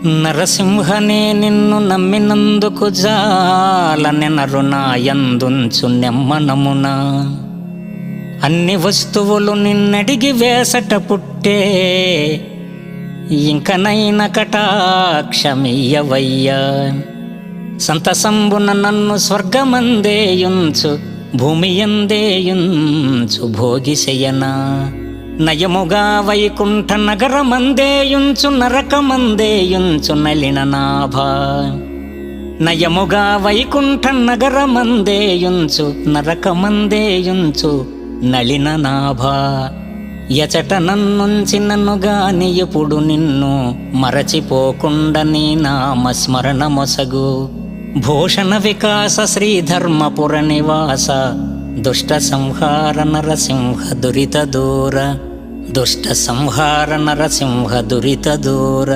నరసింహనే నిన్ను నమ్మినందుకు జాలనెనరు నాయందుంచు నెమ్మనమున. అన్ని వస్తువులు నిన్నడిగి వేసట పుట్టే, ఇంకనైన కటాక్షమియ్యవయ్యా. సంతసంబున నన్ను స్వర్గమందేయుంచు, భూమియందేయుంచు భోగిశయన. నయముగా వైకుంఠ నగరమందేయుంచు, నరకమందేయుంచు నలిన నాభ. నయముగా వైకుంఠ నగరమందేయుంచు, నరకమందేయుంచు నలిన నాభ. ఎచట నన్నుంచి నన్నుగాని ఎప్పుడు నిన్ను మరచిపోకుండా నీ నామస్మరణ మొసగు. భూషణ వికాస శ్రీధర్మపుర నివాస, దుష్ట సంహార నరసింహ దురిత దూర. దుష్ట సంహార నరసింహ దురిత దూర.